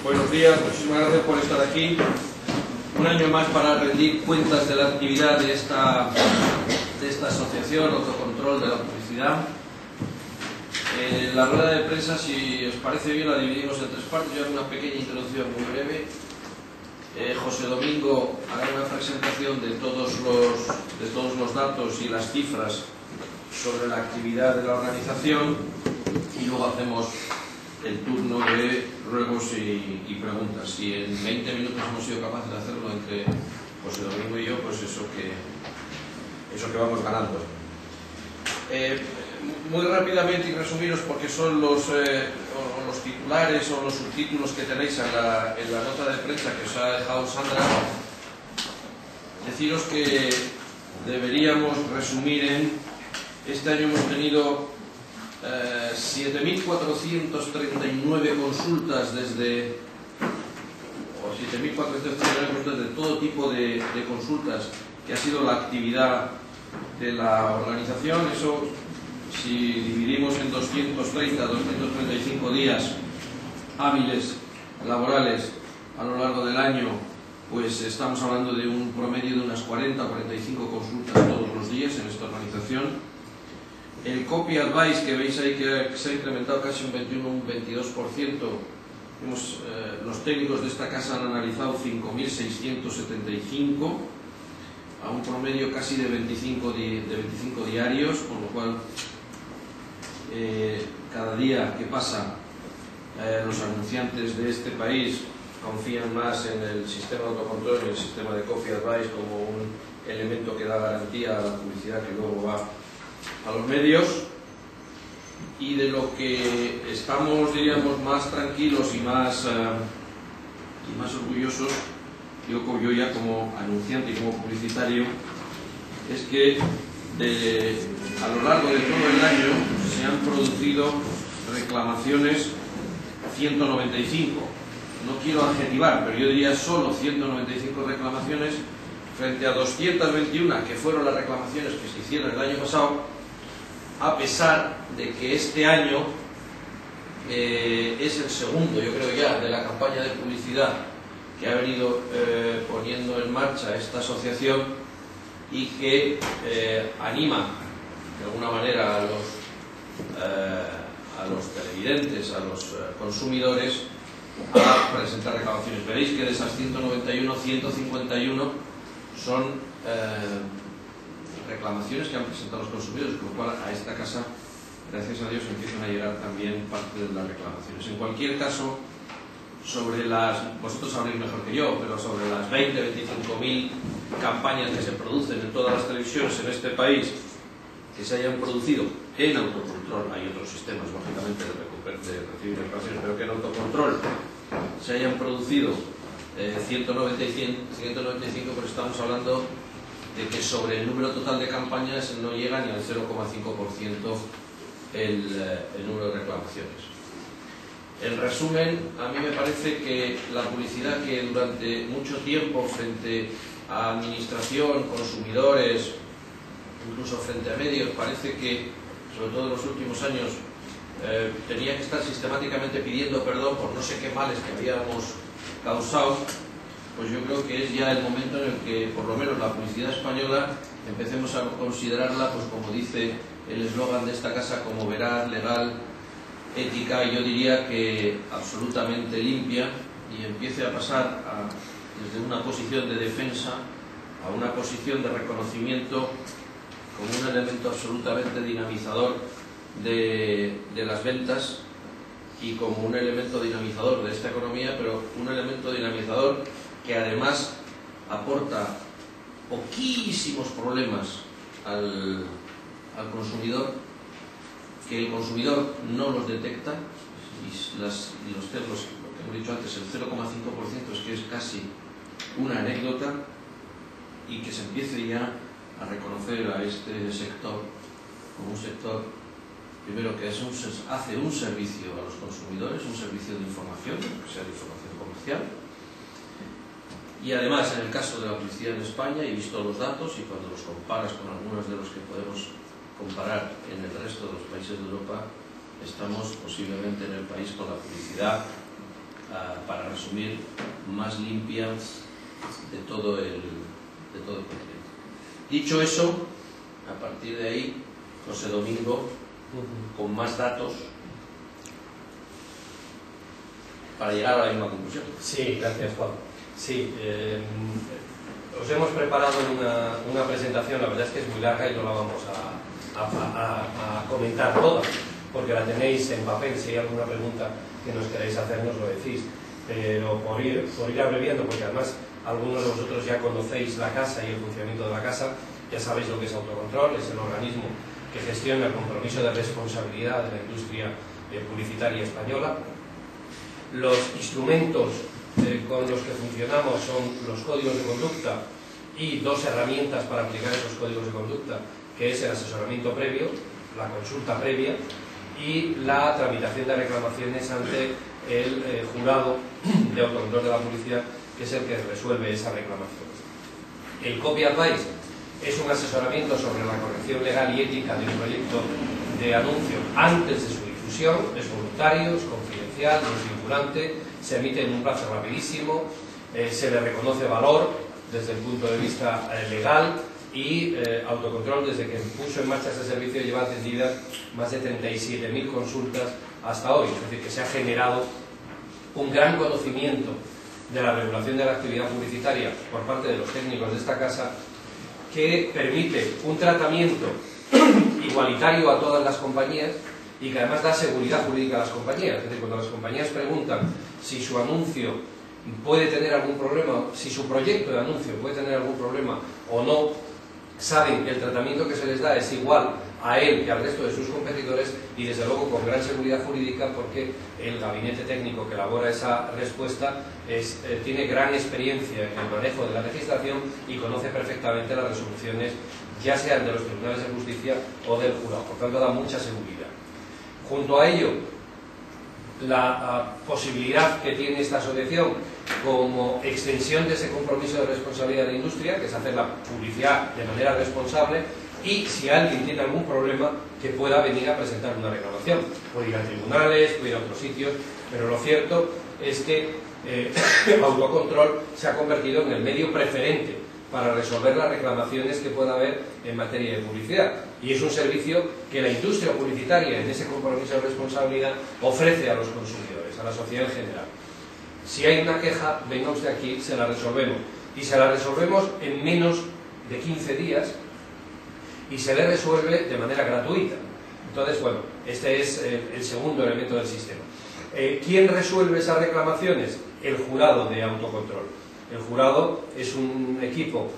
Buenos días, muchísimas gracias por estar aquí. Un año más para rendir cuentas de la actividad de esta asociación, Autocontrol de la Publicidad. La rueda de prensa, si os parece bien, la dividimos en tres partes. Yo haré una pequeña introducción muy breve. José Domingo hará una presentación de todos los datos y las cifras sobre la actividad de la organización y luego hacemos el turno de ruegos y preguntas. Si en 20 minutos hemos sido capaces de hacerlo entre José Domingo y yo, pues eso que vamos ganando. Muy rápidamente y resumiros, porque son los titulares o los subtítulos que tenéis en la nota de prensa que os ha dejado Sandra, deciros que deberíamos resumir en: este año hemos tenido 7.439 consultas de todo tipo de consultas, que ha sido la actividad de la organización. Eso, si dividimos en 235 días hábiles laborales a lo largo del año, pues estamos hablando de un promedio de unas 40 o 45 consultas todos los días en esta organización. El copy advice, que veis ahí que se ha incrementado casi un 21 o un 22%, los técnicos de esta casa han analizado 5.675 a un promedio casi de 25 diarios, con lo cual cada día que pasa los anunciantes de este país confían más en el sistema de autocontrol y en el sistema de copy advice como un elemento que da garantía a la publicidad que luego va a los medios. Y de lo que estamos, diríamos, más tranquilos y más orgullosos, yo ya como anunciante y como publicitario, es que a lo largo de todo el año se han producido reclamaciones 195. No quiero adjetivar, pero yo diría solo 195 reclamaciones frente a 221 que fueron las reclamaciones que se hicieron el año pasado, a pesar de que este año es el segundo, yo creo ya, de la campaña de publicidad que ha venido poniendo en marcha esta asociación y que anima de alguna manera a los televidentes, a los consumidores, a presentar reclamaciones. Veréis que de esas 191, 151 son reclamaciones que han presentado los consumidores, con lo cual a esta casa, gracias a Dios, empiezan a llegar también parte de las reclamaciones. En cualquier caso, vosotros sabréis mejor que yo, pero sobre las 20-25.000 campañas que se producen en todas las televisiones en este país, que se hayan producido en autocontrol, hay otros sistemas lógicamente de recibir reclamaciones, pero que en autocontrol se hayan producido 195, pero estamos hablando de que sobre el número total de campañas no llega ni al 0,5% el número de reclamaciones. En resumen, a mí me parece que la publicidad que durante mucho tiempo frente a administración, consumidores, incluso frente a medios, parece que, sobre todo en los últimos años, tenía que estar sistemáticamente pidiendo perdón por no sé qué males que habíamos causado, pues yo creo que es ya el momento en el que, por lo menos la publicidad española, empecemos a considerarla, pues como dice el eslogan de esta casa, como veraz, legal, ética, y yo diría que absolutamente limpia, y empiece a pasar desde una posición de defensa a una posición de reconocimiento como un elemento absolutamente dinamizador de las ventas y como un elemento dinamizador de esta economía, pero un elemento dinamizador que además aporta poquísimos problemas al consumidor, que el consumidor no los detecta, y los cerros, lo que hemos dicho antes, el 0,5% es que es casi una anécdota, y que se empiece ya a reconocer a este sector como un sector, primero, que hace un servicio a los consumidores, un servicio de información, que sea de información comercial. Y además, en el caso de la publicidad en España, y visto los datos, y cuando los comparas con algunos de los que podemos comparar en el resto de los países de Europa, estamos posiblemente en el país con la publicidad para resumir, más limpia de todo el continente. Dicho eso, a partir de ahí, José Domingo, con más datos, para llegar a la misma conclusión. Sí, gracias, Juan. Sí, os hemos preparado una presentación, la verdad es que es muy larga y no la vamos a comentar toda, porque la tenéis en papel. Si hay alguna pregunta que nos queráis hacer, nos lo decís. Pero por ir abreviando, porque además algunos de vosotros ya conocéis la casa y el funcionamiento de la casa, ya sabéis lo que es Autocontrol. Es el organismo que gestiona el compromiso de responsabilidad de la industria publicitaria española. Los instrumentos con los que funcionamos son los códigos de conducta y dos herramientas para aplicar esos códigos de conducta, que es el asesoramiento previo, la consulta previa y la tramitación de reclamaciones ante el jurado de autocontrol de la publicidad, que es el que resuelve esas reclamaciones. El Copy Advice es un asesoramiento sobre la corrección legal y ética de un proyecto de anuncio antes de su difusión. Es voluntario, es confidencial, no es vinculante, se emite en un plazo rapidísimo, se le reconoce valor desde el punto de vista legal, y Autocontrol, desde que puso en marcha este servicio, lleva atendidas más de 37.000 consultas hasta hoy. Es decir, que se ha generado un gran conocimiento de la regulación de la actividad publicitaria por parte de los técnicos de esta casa, que permite un tratamiento igualitario a todas las compañías y que además da seguridad jurídica a las compañías. Es decir, cuando las compañías preguntan si su anuncio puede tener algún problema, si su proyecto de anuncio puede tener algún problema o no, saben que el tratamiento que se les da es igual a él que al resto de sus competidores, y desde luego con gran seguridad jurídica, porque el gabinete técnico que elabora esa respuesta tiene gran experiencia en el manejo de la legislación y conoce perfectamente las resoluciones, ya sean de los tribunales de justicia o del jurado. Por tanto, da mucha seguridad. Junto a ello, la posibilidad que tiene esta asociación como extensión de ese compromiso de responsabilidad de la industria, que es hacer la publicidad de manera responsable, y si alguien tiene algún problema, que pueda venir a presentar una reclamación. Puede ir a tribunales, puede ir a otros sitios, pero lo cierto es que Autocontrol se ha convertido en el medio preferente para resolver las reclamaciones que pueda haber en materia de publicidad. Y es un servicio que la industria publicitaria, en ese compromiso de responsabilidad, ofrece a los consumidores, a la sociedad en general. Si hay una queja, venga usted aquí, se la resolvemos. Y se la resolvemos en menos de 15 días y se le resuelve de manera gratuita. Entonces, bueno, este es el segundo elemento del sistema. ¿Quién resuelve esas reclamaciones? El jurado de Autocontrol. El jurado es un equipo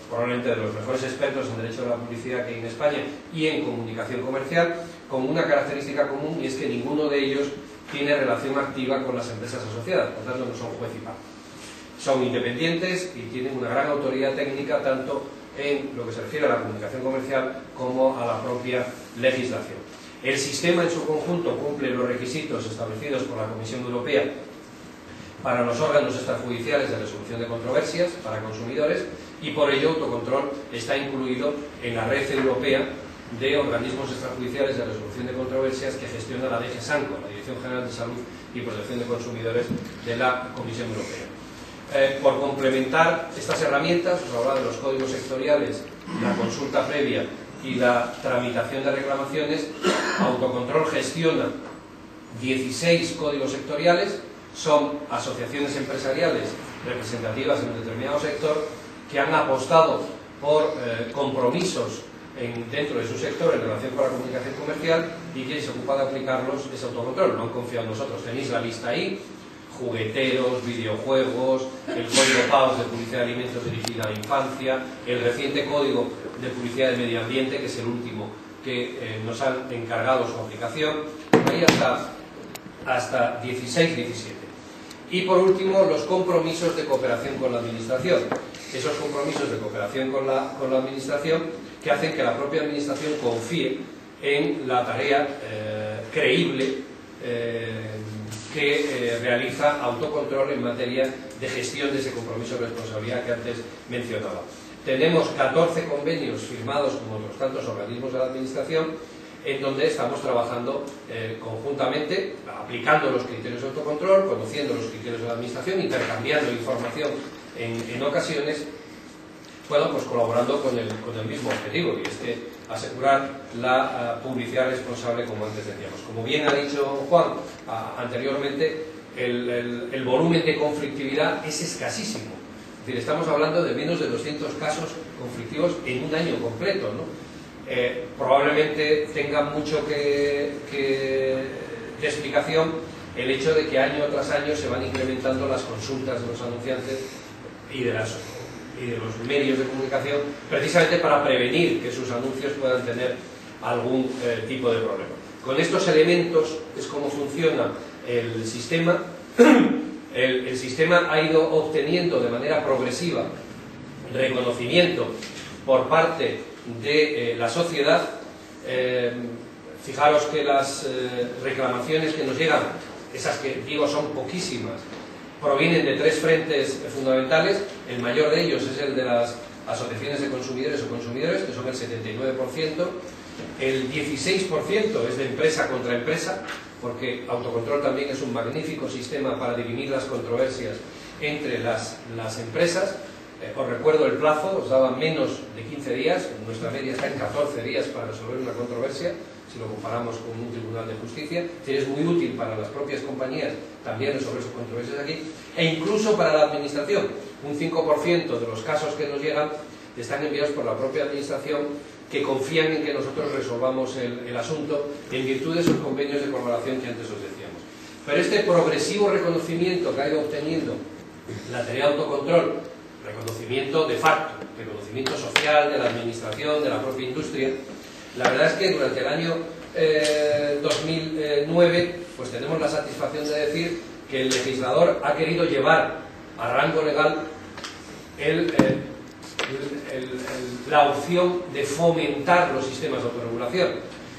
probablemente de los mejores expertos en derecho de la publicidad que hay en España y en comunicación comercial, con una característica común, y es que ninguno de ellos tiene relación activa con las empresas asociadas, por tanto no son juez y parte. Son independientes y tienen una gran autoridad técnica, tanto en lo que se refiere a la comunicación comercial como a la propia legislación. El sistema en su conjunto cumple los requisitos establecidos por la Comisión Europea para los órganos extrajudiciales de resolución de controversias para consumidores, y por ello Autocontrol está incluido en la red europea de organismos extrajudiciales de resolución de controversias que gestiona la DG SANCO, la Dirección General de Salud y Protección de Consumidores de la Comisión Europea. Por complementar estas herramientas, os hablaba de los códigos sectoriales, la consulta previa y la tramitación de reclamaciones. Autocontrol gestiona 16 códigos sectoriales. Son asociaciones empresariales representativas en un determinado sector que han apostado por compromisos dentro de su sector en relación con la comunicación comercial, y quien se ocupa de aplicarlos es Autocontrol. No han confiado en nosotros. Tenéis la lista ahí: jugueteros, videojuegos, el código PAUS de publicidad de alimentos dirigida a la infancia, el reciente código de publicidad de medio ambiente, que es el último que nos han encargado su aplicación. Ahí hasta 16, 17. Y por último, los compromisos de cooperación con la administración. Esos compromisos de cooperación con la administración que hacen que la propia administración confíe en la tarea creíble que realiza Autocontrol en materia de gestión de ese compromiso de responsabilidad que antes mencionaba. Tenemos 14 convenios firmados con otros tantos organismos de la administración, en donde estamos trabajando conjuntamente, aplicando los criterios de autocontrol, conociendo los criterios de la administración, intercambiando información en ocasiones, bueno, pues colaborando con el mismo objetivo, y es que asegurar la publicidad responsable, como antes decíamos. Como bien ha dicho Juan anteriormente, el volumen de conflictividad es escasísimo. Es decir, estamos hablando de menos de 200 casos conflictivos en un año completo, ¿no? Probablemente tenga mucho de explicación el hecho de que año tras año se van incrementando las consultas de los anunciantes y de los medios de comunicación, precisamente para prevenir que sus anuncios puedan tener algún tipo de problema. Con estos elementos es como funciona el sistema. El sistema ha ido obteniendo de manera progresiva reconocimiento por parte de la sociedad. Fijaros que las reclamaciones que nos llegan, esas que digo son poquísimas, provienen de tres frentes fundamentales. El mayor de ellos es el de las asociaciones de consumidores o consumidores, que son el 79%. El 16% es de empresa contra empresa, porque autocontrol también es un magnífico sistema para dirimir las controversias entre las empresas. Os recuerdo el plazo, os daba menos de 15 días, nuestra media está en 14 días para resolver una controversia, si lo comparamos con un tribunal de justicia. Es muy útil para las propias compañías también resolver sus controversias aquí, e incluso para la administración. Un 5% de los casos que nos llegan están enviados por la propia administración, que confían en que nosotros resolvamos el asunto en virtud de esos convenios de colaboración que antes os decíamos. Pero este progresivo reconocimiento que ha ido obteniendo la tarea de autocontrol, reconocimiento de facto, reconocimiento social de la administración, de la propia industria, la verdad es que durante el año 2009 pues tenemos la satisfacción de decir que el legislador ha querido llevar a rango legal la opción de fomentar los sistemas de autorregulación.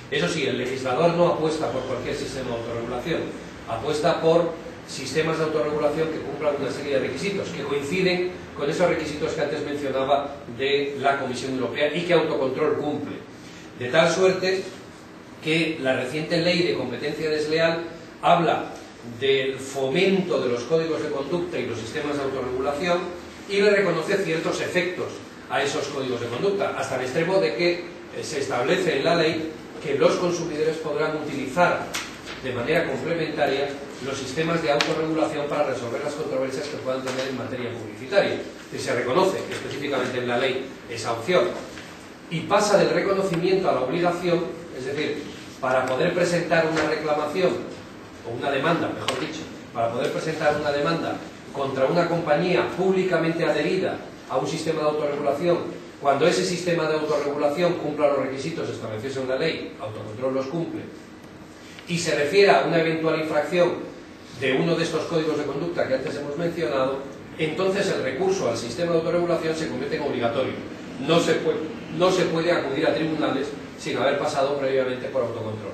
Eso sí, el legislador no apuesta por cualquier sistema de autorregulación, apuesta por sistemas de autorregulación que cumplan una serie de requisitos, que coinciden con esos requisitos que antes mencionaba de la Comisión Europea y que autocontrol cumple. De tal suerte que la reciente ley de competencia desleal habla del fomento de los códigos de conducta y los sistemas de autorregulación y le reconoce ciertos efectos a esos códigos de conducta, hasta el extremo de que se establece en la ley que los consumidores podrán utilizar de manera complementaria los sistemas de autorregulación para resolver las controversias que puedan tener en materia publicitaria. Y se reconoce específicamente en la ley esa opción. Y pasa del reconocimiento a la obligación, es decir, para poder presentar una reclamación, o una demanda, mejor dicho, para poder presentar una demanda contra una compañía públicamente adherida a un sistema de autorregulación, cuando ese sistema de autorregulación cumpla los requisitos establecidos en la ley, autocontrol los cumple, y se refiere a una eventual infracción de uno de estos códigos de conducta que antes hemos mencionado, entonces el recurso al sistema de autorregulación se convierte en obligatorio. No se puede acudir a tribunales sin haber pasado previamente por autocontrol.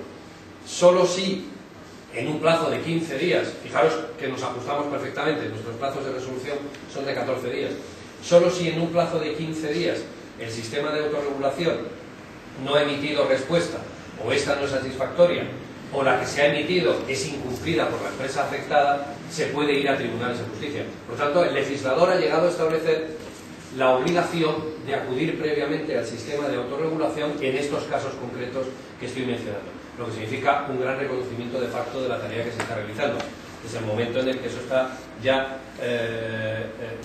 Solo si en un plazo de 15 días, fijaros que nos ajustamos perfectamente, nuestros plazos de resolución son de 14 días, solo si en un plazo de 15 días el sistema de autorregulación no ha emitido respuesta, o esta no es satisfactoria, o la que se ha emitido es incumplida por la empresa afectada, se puede ir a tribunales de justicia. Por lo tanto, el legislador ha llegado a establecer la obligación de acudir previamente al sistema de autorregulación en estos casos concretos que estoy mencionando, lo que significa un gran reconocimiento de facto de la tarea que se está realizando. Desde el momento en el que eso está ya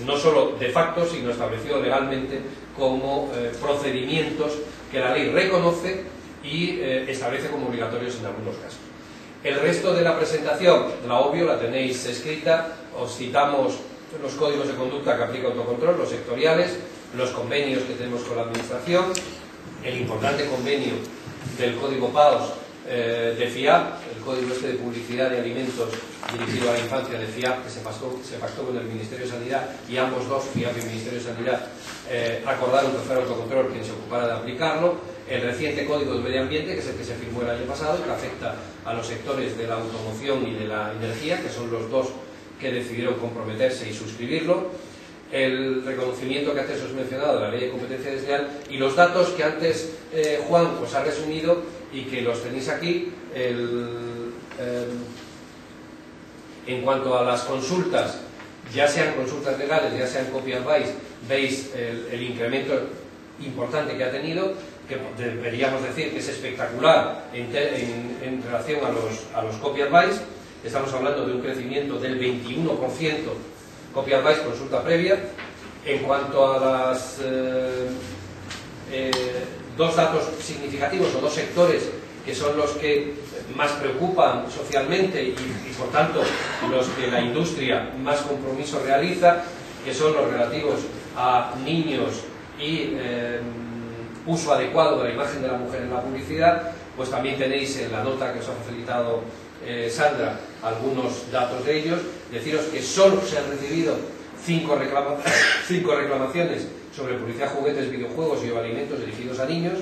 no solo de facto, sino establecido legalmente como procedimientos que la ley reconoce y establece como obligatorios en algunos casos. El resto de la presentación, la obvio, la tenéis escrita. Os citamos los códigos de conducta que aplica autocontrol, los sectoriales, los convenios que tenemos con la administración, el importante convenio del código PAOS de FIAP, el código este de publicidad de alimentos dirigido a la infancia de FIAP, que se pactó con el Ministerio de Sanidad, y ambos dos, FIAP y Ministerio de Sanidad, acordaron que fuera autocontrol quien se ocupara de aplicarlo. El reciente código de medio ambiente, que es el que se firmó el año pasado y que afecta a los sectores de la automoción y de la energía, que son los dos que decidieron comprometerse y suscribirlo. El reconocimiento que antes os he mencionado de la ley de competencia desleal y los datos que antes Juan os ha resumido y que los tenéis aquí. En cuanto a las consultas, ya sean consultas legales, ya sean copy advice, veis el incremento importante que ha tenido, que deberíamos decir que es espectacular en relación a los copy advice. Estamos hablando de un crecimiento del 21% copy advice, consulta previa. En cuanto a las dos datos significativos o dos sectores que son los que más preocupan socialmente y por tanto los que la industria más compromiso realiza, que son los relativos a niños y uso adecuado de la imagen de la mujer en la publicidad, pues también tenéis en la nota que os ha facilitado Sandra algunos datos de ellos. Deciros que solo se han recibido 5 reclamaciones sobre publicidad, juguetes, videojuegos y alimentos dirigidos a niños,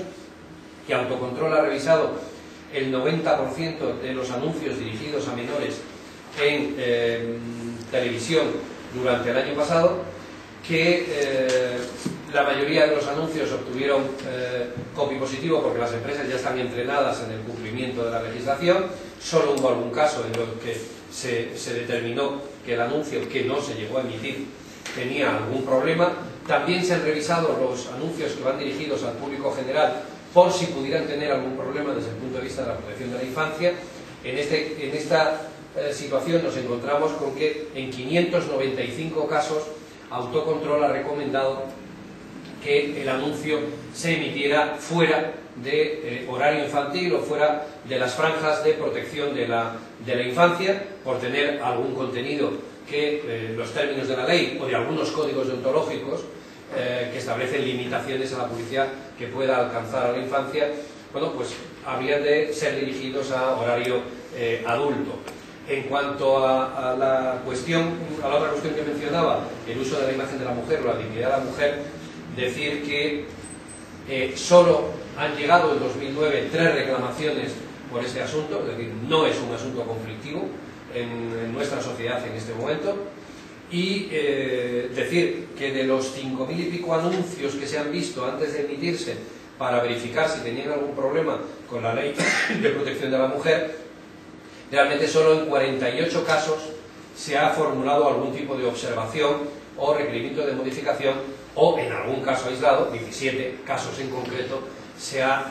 que Autocontrol ha revisado el 90% de los anuncios dirigidos a menores en televisión durante el año pasado, que la mayoría de los anuncios obtuvieron copy positivo porque las empresas ya están entrenadas en el cumplimiento de la legislación. Solo hubo algún caso en el que se determinó que el anuncio, que no se llegó a emitir, tenía algún problema. También se han revisado los anuncios que van dirigidos al público general por si pudieran tener algún problema desde el punto de vista de la protección de la infancia. En esta situación nos encontramos con que en 595 casos Autocontrol ha recomendado que el anuncio se emitiera fuera de horario infantil o fuera de las franjas de protección de la infancia, por tener algún contenido que los términos de la ley o de algunos códigos deontológicos que establecen limitaciones a la publicidad que pueda alcanzar a la infancia, bueno, pues habrían de ser dirigidos a horario adulto. En cuanto a la otra cuestión que mencionaba, el uso de la imagen de la mujer o la dignidad de la mujer, decir que solo han llegado en 2009 3 reclamaciones por este asunto, es decir, no es un asunto conflictivo en nuestra sociedad en este momento. Y decir que de los 5.000 y pico anuncios que se han visto antes de emitirse para verificar si tenían algún problema con la ley de protección de la mujer, realmente solo en 48 casos se ha formulado algún tipo de observación o requerimiento de modificación, o en algún caso aislado, 17 casos en concreto, se ha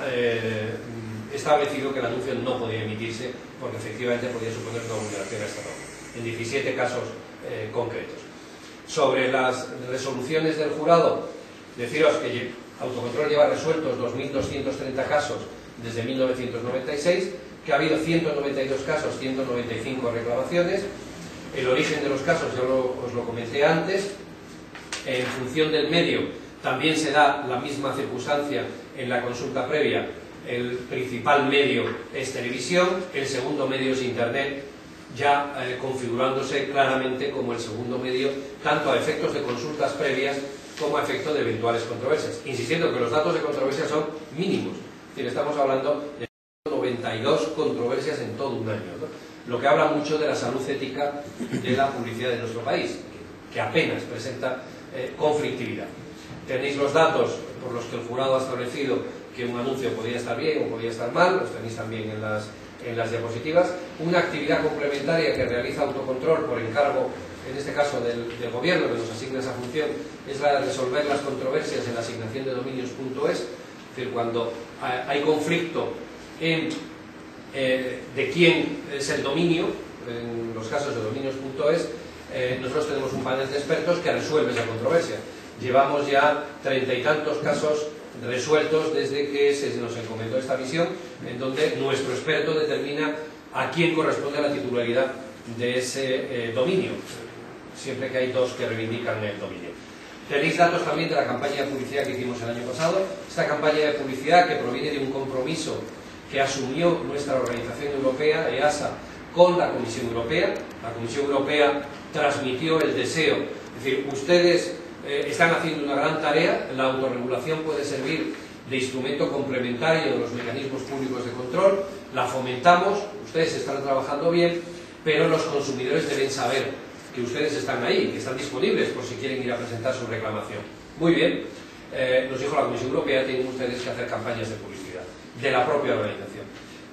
establecido que el anuncio no podía emitirse porque efectivamente podía suponer una vulneración a esta norma. En 17 casos concretos. Sobre las resoluciones del jurado, deciros que Autocontrol lleva resueltos 2.230 casos desde 1996, que ha habido 192 casos, 195 reclamaciones. El origen de los casos ya os lo comenté antes. En función del medio también se da la misma circunstancia en la consulta previa. El principal medio es televisión, el segundo medio es internet, ya configurándose claramente como el segundo medio, tanto a efectos de consultas previas como a efectos de eventuales controversias. Insistiendo que los datos de controversia son mínimos, es decir, estamos hablando de 92 controversias en todo un año, ¿no? Lo que habla mucho de la salud ética de la publicidad de nuestro país, que apenas presenta conflictividad. Tenéis los datos por los que el jurado ha establecido que un anuncio podía estar bien o podía estar mal, los tenéis también en las diapositivas. Una actividad complementaria que realiza Autocontrol por encargo, en este caso del gobierno, que nos asigna esa función, es la de resolver las controversias en la asignación de dominios.es. Es decir, cuando hay conflicto de quién es el dominio, en los casos de dominios.es, nosotros tenemos un panel de expertos que resuelve esa controversia. Llevamos ya 30 y tantos casos resueltos desde que se nos encomendó esta misión, en donde nuestro experto determina a quién corresponde la titularidad de ese dominio, siempre que hay dos que reivindican el dominio. Tenéis datos también de la campaña de publicidad que hicimos el año pasado. Esta campaña de publicidad, que proviene de un compromiso que asumió nuestra organización europea, EASA, con la Comisión Europea. La Comisión Europea transmitió el deseo, es decir, ustedes están haciendo una gran tarea, la autorregulación puede servir de instrumento complementario de los mecanismos públicos de control, la fomentamos, ustedes están trabajando bien, pero los consumidores deben saber que ustedes están ahí, que están disponibles por si quieren ir a presentar su reclamación. Muy bien, nos dijo la Comisión Europea, tienen ustedes que hacer campañas de publicidad de la propia organización.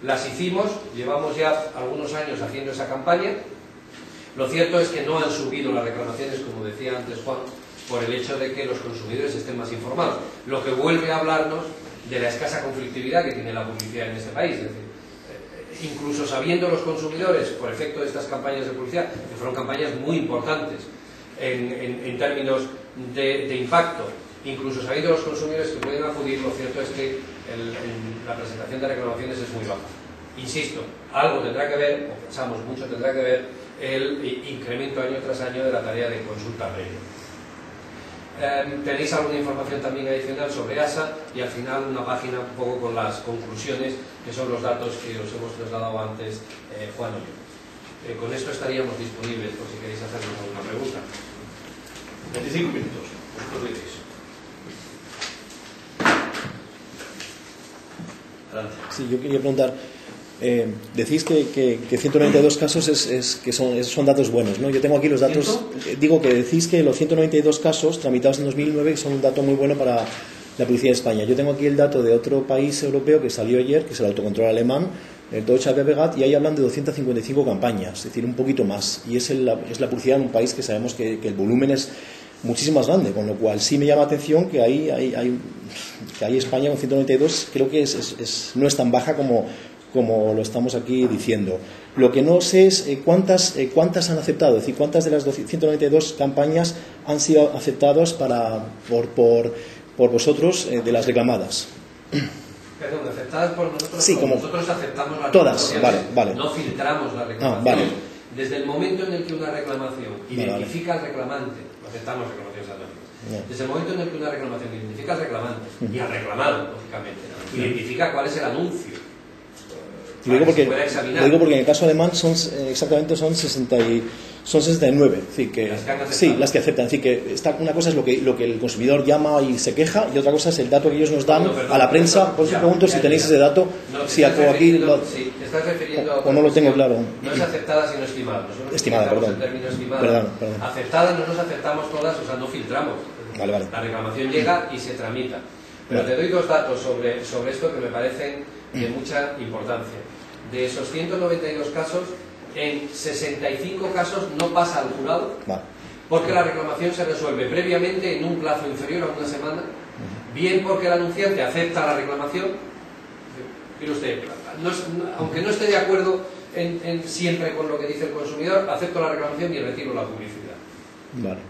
Las hicimos, llevamos ya algunos años haciendo esa campaña. Lo cierto es que no han subido las reclamaciones, como decía antes Juan, por el hecho de que los consumidores estén más informados, lo que vuelve a hablarnos de la escasa conflictividad que tiene la publicidad en este país. Es decir, incluso sabiendo los consumidores, por efecto de estas campañas de publicidad, que fueron campañas muy importantes en términos de impacto, incluso sabiendo los consumidores que pueden acudir, lo cierto es que la presentación de reclamaciones es muy baja. Insisto, algo tendrá que ver, o pensamos mucho tendrá que ver, el incremento año tras año de la tarea de consulta previa. Tenéis alguna información también adicional sobre ASA y al final una página un poco con las conclusiones, que son los datos que os hemos trasladado antes Juan y yo. Con esto estaríamos disponibles por si queréis hacernos alguna pregunta. 25 minutos, vosotros lo diréis. Sí, yo quería preguntar, decís que 192 casos son datos buenos, ¿no? Yo tengo aquí los datos, digo que decís que los 192 casos tramitados en 2009 son un dato muy bueno para la publicidad de España. Yo tengo aquí el dato de otro país europeo que salió ayer, que es el autocontrol alemán, el Deutsche Werbegate, y ahí hablan de 255 campañas, es decir, un poquito más, y es la publicidad en un país que sabemos que el volumen es muchísimo más grande, con lo cual sí me llama la atención que ahí España con 192 creo que no es tan baja como lo estamos aquí diciendo. Lo que no sé es cuántas han aceptado, es decir, cuántas de las 192 campañas han sido aceptadas por vosotros de las reclamadas. Perdón, aceptadas por nosotros. Sí, como nosotros aceptamos las todas, reclamaciones, vale. No filtramos las reclamaciones. Vale. Desde el momento en el que una reclamación identifica al reclamante, aceptamos reclamaciones anónimas. Desde el momento en el que una reclamación identifica al reclamante y al reclamado, lógicamente, identifica cuál es el anuncio. Lo digo porque en el caso alemán son 69, es decir, que las que aceptan, es decir, que una cosa es lo que el consumidor llama y se queja, y otra cosa es el dato que ellos nos dan a la prensa. Por eso pregunto si tenéis ese dato, si algo aquí te estás refiriendo o no lo tengo claro. No es aceptada sino estimada. Estimada, perdón. Perdón. Aceptada no nos aceptamos todas, o sea, no filtramos. Vale. La reclamación llega y se tramita. Pero te doy dos datos sobre esto que me parecen de mucha importancia. De esos 192 casos, en 65 casos no pasa al jurado, porque la reclamación se resuelve previamente en un plazo inferior a una semana, bien porque el anunciante acepta la reclamación. Mire usted, aunque no esté de acuerdo siempre con lo que dice el consumidor, acepto la reclamación y retiro la publicidad.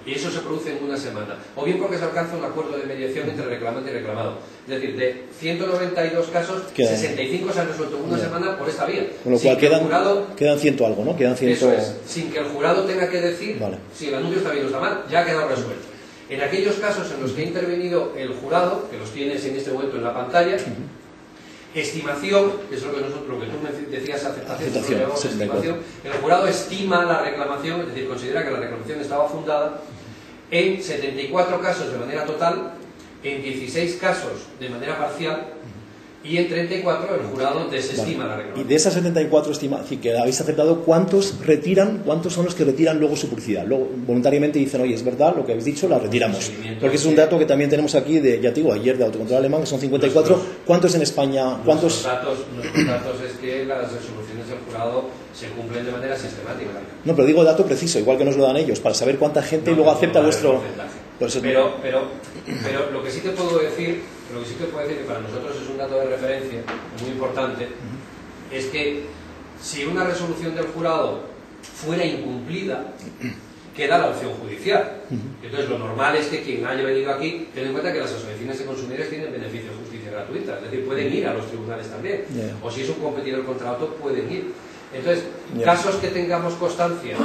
Y eso se produce en una semana. O bien porque se alcanza un acuerdo de mediación entre reclamante y reclamado. Es decir, de 192 casos, 65 se han resuelto en una semana por esta vía. Con lo cual quedan 100 algo, ¿no? Quedan 100... Eso es, sin que el jurado tenga que decir si el anuncio está bien o está mal, ya ha quedado resuelto. En aquellos casos en los que ha intervenido el jurado, que los tienes en este momento en la pantalla, estimación, que es lo que tú decías, estimación, el jurado estima la reclamación, es decir, considera que la reclamación estaba fundada en 74 casos de manera total, en 16 casos de manera parcial y en 34 el jurado desestima la reclamación. Y de esas 74 que habéis aceptado, ¿cuántos son los que retiran luego su publicidad? Luego voluntariamente dicen, oye, es verdad lo que habéis dicho, la retiramos. Porque es un dato que también tenemos aquí, ya te digo, ayer de autocontrol alemán, que son 54. ¿Cuántos en España? Nuestros datos es que las resoluciones del jurado se cumplen de manera sistemática. No, pero digo dato preciso, igual que nos lo dan ellos, para saber cuánta gente luego acepta vuestro... Pero lo que sí te puedo decir, que para nosotros es un dato de referencia muy importante, es que si una resolución del jurado fuera incumplida, queda la opción judicial. Entonces lo normal es que quien haya venido aquí tenga en cuenta que las asociaciones de consumidores tienen beneficio de justicia gratuita, es decir, pueden ir a los tribunales también, o si es un competidor contra otro pueden ir. Entonces, casos que tengamos constancia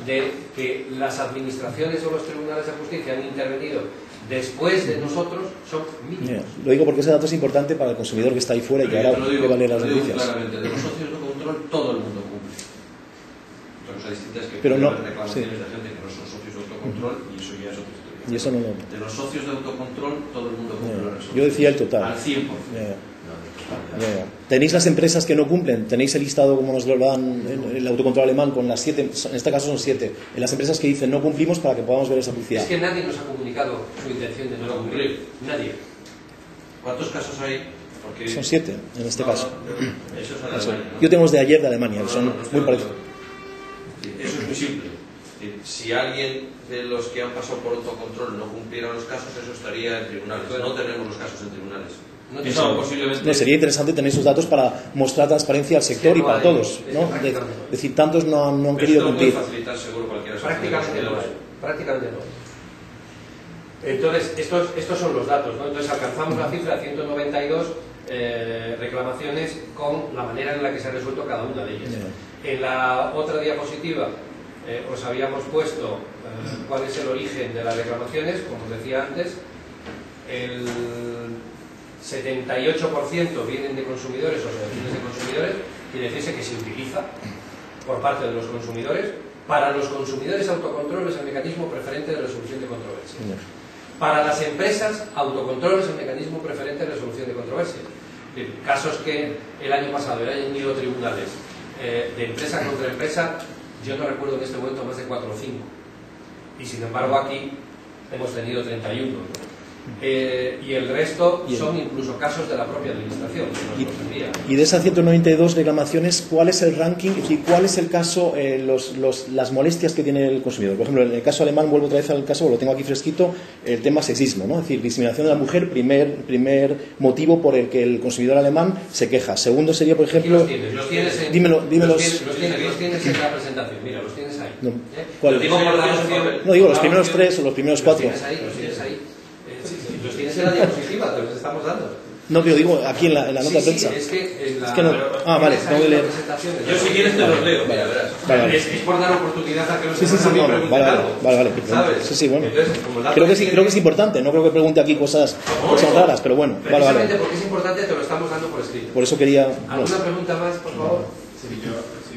de que las administraciones o los tribunales de justicia han intervenido después de nosotros son mínimos. Lo digo porque ese dato es importante para el consumidor que está ahí fuera y que ahora le van a leer las noticias. Claramente, de los socios de autocontrol todo el mundo cumple. Otra cosa distinta es que pero no, reclamaciones de gente que no son socios de autocontrol y eso ya es otra historia. Y eso no. De los socios de autocontrol todo el mundo cumple la resolución. Yo decía el total. Al 100%. Tenéis las empresas que no cumplen, tenéis el listado como nos lo dan en el autocontrol alemán con las 7, en este caso son 7, en las empresas que dicen no cumplimos para que podamos ver esa publicidad. Es que nadie nos ha comunicado su intención de no cumplir. Nadie. ¿Cuántos casos hay, Porque... Son 7 en este caso. Eso es Alemania, ¿no? Yo tengo los de ayer de Alemania, que son muy parecidos. Eso es muy simple. Si alguien de los que han pasado por autocontrol no cumpliera los casos, eso estaría en tribunales. No tenemos los casos en tribunales. Eso posiblemente... No, sería interesante tener esos datos para mostrar transparencia al sector y para todos, ¿no? Es decir, tantos no han querido cumplir. Puede facilitar seguro cualquiera. Prácticamente no hay. Prácticamente no. Entonces, estos son los datos, ¿no? Entonces alcanzamos la cifra de 192 reclamaciones con la manera en la que se ha resuelto cada una de ellas. En la otra diapositiva os habíamos puesto cuál es el origen de las reclamaciones, como os decía antes. El 78% vienen de consumidores o asociaciones de consumidores, quiere decirse que se utiliza por parte de los consumidores. Para los consumidores, autocontrol es el mecanismo preferente de resolución de controversias. Para las empresas, autocontrol es el mecanismo preferente de resolución de controversias. Casos que el año pasado hayan ido a tribunales de empresa contra empresa, yo no recuerdo en este momento más de 4 o 5. Y sin embargo aquí hemos tenido 31. ¿no? Y el resto son incluso casos de la propia administración que nos los envía. Y de esas 192 reclamaciones, ¿cuál es el ranking? Es decir, ¿cuál es el caso, las molestias que tiene el consumidor? Por ejemplo, en el caso alemán, vuelvo otra vez al caso, lo tengo aquí fresquito, el tema sexismo, ¿no? Es decir, discriminación de la mujer, primer motivo por el que el consumidor alemán se queja. Segundo sería, por ejemplo... Los tienes en, dímelos. Los tienes en la presentación, mira, los tienes ahí. No, ¿Cuál? Digo, no digo los primeros 3 o los primeros 4. Los tienes ahí. Los tienes en la diapositiva, te los estamos dando. No, pero digo aquí en la nota de prensa. Es que en la... Es que no... vale, tengo que leer. Yo si quieres te los leo, vale, verás. Vale. Es por dar oportunidad a que los demás también pregunten algo. Vale. ¿Sabes? Sí, bueno. Entonces, Creo que es importante, no creo que pregunte aquí cosas raras, pero bueno. Precisamente porque es importante te lo estamos dando por escrito. Por eso quería... ¿Alguna pregunta más, por favor? Si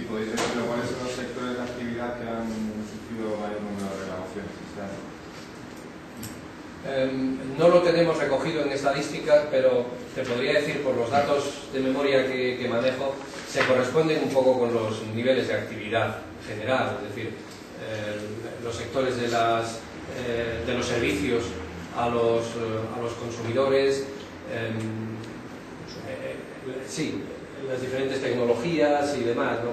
podéis decirme cuáles son los sectores de actividad que han sufrido mayor número de reclamaciones este año. No lo tenemos recogido en estadísticas, pero te podría decir por los datos de memoria que manejo, se corresponden un poco con los niveles de actividad general, es decir, los sectores de los servicios a los consumidores, sí, las diferentes tecnologías y demás, ¿no?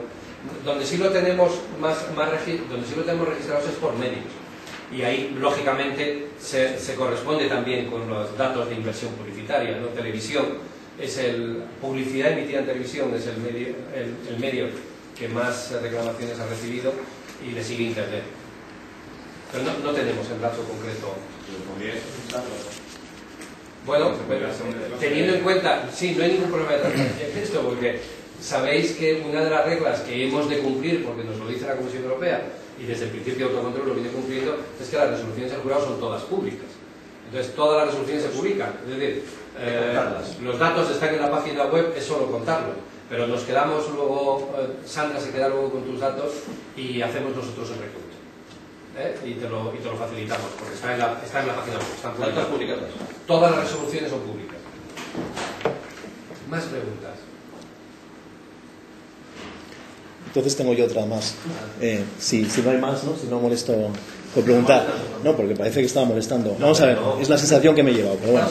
Donde sí lo tenemos donde sí lo tenemos registrados es por medios. Y ahí, lógicamente, se corresponde también con los datos de inversión publicitaria, ¿no? Televisión publicidad emitida en televisión es el medio que más reclamaciones ha recibido y le sigue Internet. Pero no tenemos el dato concreto. Bueno, teniendo en cuenta, sí, no hay ningún problema de transparencia en esto, porque sabéis que una de las reglas que hemos de cumplir, porque nos lo dice la Comisión Europea, y desde el principio de autocontrol lo viene cumpliendo, es que las resoluciones del jurado son todas públicas. Entonces, todas las resoluciones se publican. Es decir, los datos están en la página web, es solo contarlo. Pero nos quedamos luego, Sandra se queda luego con tus datos y hacemos nosotros el recurso. Y te lo facilitamos, porque está en la página web. Están publicadas. Todas las resoluciones son públicas. ¿Más preguntas? Entonces tengo yo otra más. Si no hay más, ¿no? Si no molesto por preguntar. No, porque parece que estaba molestando. Vamos a ver, es la sensación que me he llevado. Pero bueno.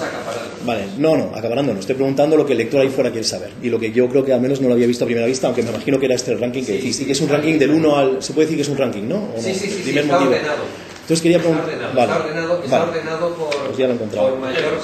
Vale, no, acaparando no. Estoy preguntando lo que el lector ahí fuera quiere saber. Y lo que yo creo que al menos no lo había visto a primera vista, aunque me imagino que era este el ranking que decís. Y que es un ranking del 1 al... ¿Se puede decir que es un ranking, no? ¿O no? Sí, Primer está motivo. ordenado. Entonces quería preguntar... Está ordenado por mayor...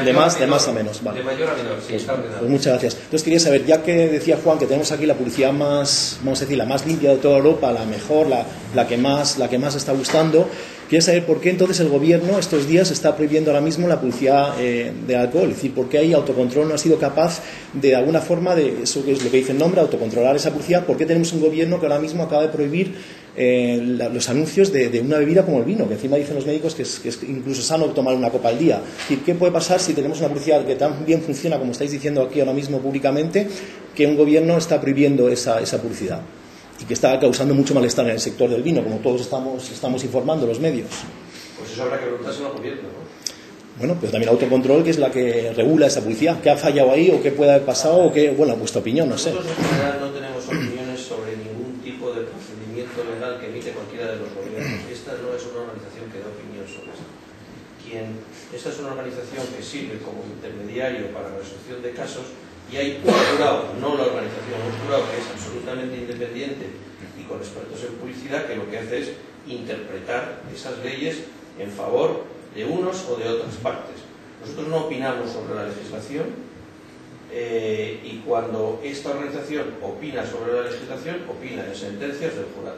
De más a menos, vale. De mayor a menor, sí, está ordenado. Pues muchas gracias. Entonces quería saber, ya que decía Juan que tenemos aquí la publicidad más, vamos a decir, la más limpia de toda Europa, la mejor, la que más está gustando, quería saber por qué entonces el gobierno estos días está prohibiendo ahora mismo la publicidad de alcohol, es decir, por qué ahí autocontrol no ha sido capaz de alguna forma de, eso que es lo que dice el nombre, autocontrolar esa publicidad. ¿Por qué tenemos un gobierno que ahora mismo acaba de prohibir los anuncios de una bebida como el vino, que encima dicen los médicos que es incluso sano tomar una copa al día? Es decir, ¿qué puede pasar si tenemos una publicidad que tan bien funciona como estáis diciendo aquí ahora mismo públicamente, que un gobierno está prohibiendo esa publicidad y que está causando mucho malestar en el sector del vino, como todos estamos informando los medios? Pues eso habrá que preguntárselo al gobierno, ¿no? Bueno, pero también autocontrol, que es la que regula esa publicidad. ¿Qué ha fallado ahí o qué puede haber pasado o qué, bueno, vuestra opinión, no sé? Nosotros en general no tenemos opiniones sobre ningún tipo de procedimiento legal que emite cualquiera de los gobiernos. Esta no es una organización que dé opinión sobre esto. esta es una organización que sirve como intermediario para la resolución de casos, y hay un jurado, no la organización, un jurado que es absolutamente independiente y con expertos en publicidad, que lo que hace es interpretar esas leyes en favor de unos o de otras partes. Nosotros no opinamos sobre la legislación, y cuando esta organización opina sobre la legislación, opina en sentencias del jurado.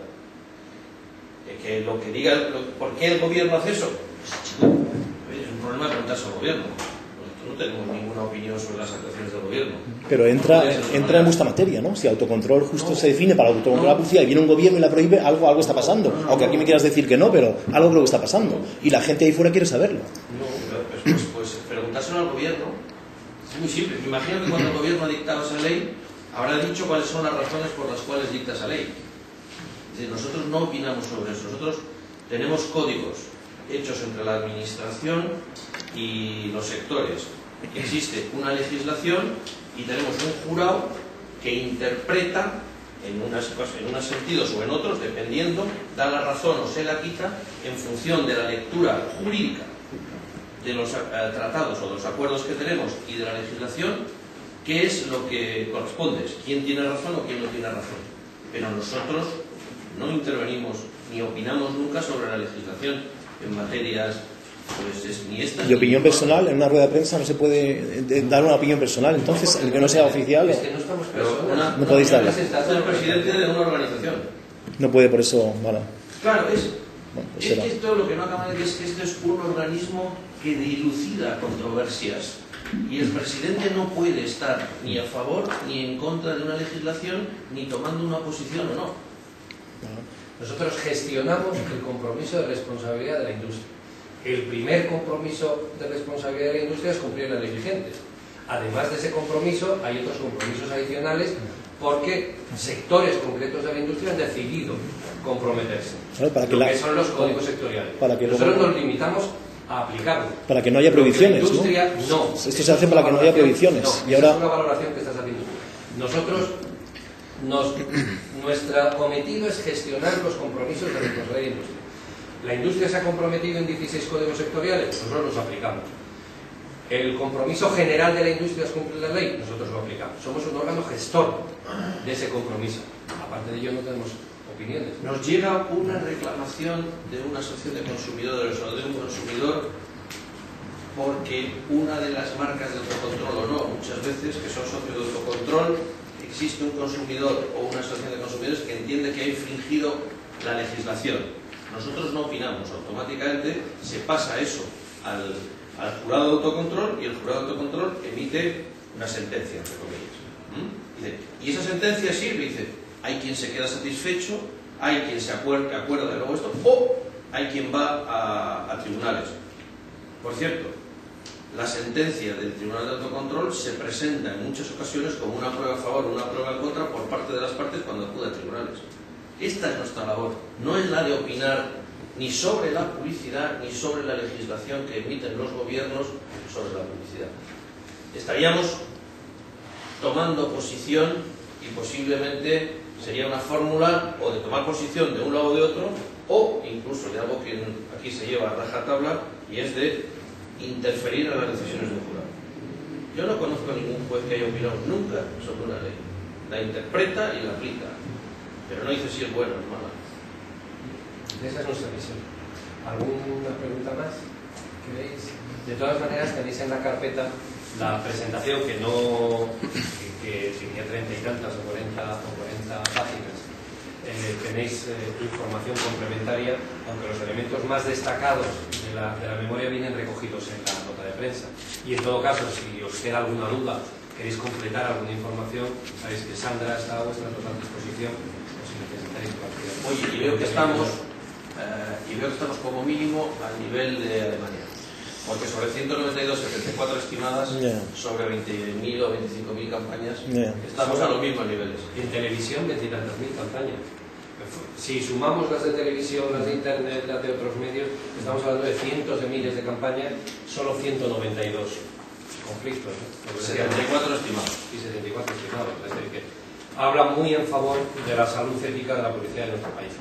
Que lo que diga, ¿por qué el gobierno hace eso? Es un problema de preguntarse al gobierno. Nosotros no tenemos ninguna opinión sobre las actuaciones del gobierno. Pero entra en vuestra materia, ¿no? Si autocontrol justo se define para autocontrolar la publicidad y viene un gobierno y la prohíbe, algo está pasando. Aunque aquí me quieras decir que no, pero algo creo que está pasando. Y la gente ahí fuera quiere saberlo. Pues preguntárselo al gobierno. Es muy simple. Me imagino que cuando el gobierno ha dictado esa ley, habrá dicho cuáles son las razones por las cuales dicta esa ley. Es decir, nosotros no opinamos sobre eso. Nosotros tenemos códigos hechos entre la administración y los sectores. Existe una legislación y tenemos un jurado que interpreta en unos sentidos o en otros, dependiendo, da la razón o se la quita en función de la lectura jurídica de los tratados o de los acuerdos que tenemos y de la legislación, qué es lo que corresponde, quién tiene razón o quién no tiene razón. Pero nosotros no intervenimos ni opinamos nunca sobre la legislación en materias ni estas. ¿Y opinión personal? En una rueda de prensa no se puede dar una opinión personal, entonces el que no sea oficial. Es que no estamos personas, no podéis darla. Es el presidente de una organización. No puede, por eso. Bueno. Claro, Pues es que esto lo que no acaba de decir es que esto es un organismo que dilucida controversias. Y el presidente no puede estar ni a favor ni en contra de una legislación, ni tomando una posición o no. Nosotros gestionamos el compromiso de responsabilidad de la industria. El primer compromiso de responsabilidad de la industria es cumplir las leyes vigentes. Además de ese compromiso, hay otros compromisos adicionales porque sectores concretos de la industria han decidido comprometerse. Lo que son los códigos sectoriales. Nosotros nos limitamos a aplicarlo. Para que no haya prohibiciones, la industria, ¿no? Esto se hace para que no haya prohibiciones. No, y ahora... es una valoración que estás haciendo. Nosotros, nuestro cometido es gestionar los compromisos de responsabilidad de la industria. La industria se ha comprometido en 16 códigos sectoriales, nosotros los aplicamos. El compromiso general de la industria es cumplir la ley, nosotros lo aplicamos. Somos un órgano gestor de ese compromiso. Aparte de ello no tenemos opiniones. Nos llega una reclamación de una asociación de consumidores o de un consumidor porque una de las marcas de autocontrol o no, muchas veces que son socios de autocontrol, existe un consumidor o una asociación de consumidores que entiende que ha infringido la legislación. Nosotros no opinamos, automáticamente se pasa eso al jurado de autocontrol y el jurado de autocontrol emite una sentencia, entre comillas. Y esa sentencia sirve, dice, hay quien se queda satisfecho, hay quien se acuerda de luego esto, o hay quien va a tribunales. Por cierto, la sentencia del Tribunal de Autocontrol se presenta en muchas ocasiones como una prueba a favor o una prueba en contra por parte de las partes cuando acude a tribunales. Esta es nuestra labor, no es la de opinar ni sobre la publicidad ni sobre la legislación que emiten los gobiernos sobre la publicidad. Estaríamos tomando posición y posiblemente sería una fórmula o de tomar posición de un lado o de otro, o incluso de algo que aquí se lleva a rajatabla, y es de interferir en las decisiones del jurado. Yo no conozco a ningún juez que haya opinado nunca sobre una ley. La interpreta y la aplica, pero no dice si es buena o es mala. Esa es nuestra visión. ¿Alguna pregunta más? ¿Queréis? De todas maneras, tenéis en la carpeta la presentación que tenía 30 y tantas o 40 páginas. Tenéis información complementaria, aunque los elementos más destacados de la memoria vienen recogidos en la nota de prensa. Y en todo caso, si os queda alguna duda, queréis completar alguna información, sabéis que Sandra está a vuestra total disposición, o si necesitáis cualquier... Oye, y veo que estamos como mínimo al nivel de Alemania, porque sobre 192, 74 estimadas, sobre 20.000 o 25.000 campañas, estamos a los mismos niveles. En televisión, 20 y tantas mil campañas. Si sumamos las de televisión, las de internet, las de otros medios, estamos hablando de cientos de miles de campañas, solo 192 conflictos, ¿no? 74 estimados. Y 74 estimados. Es decir, que habla muy en favor de la salud ética de la publicidad de nuestro país.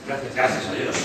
Gracias. Gracias a Dios.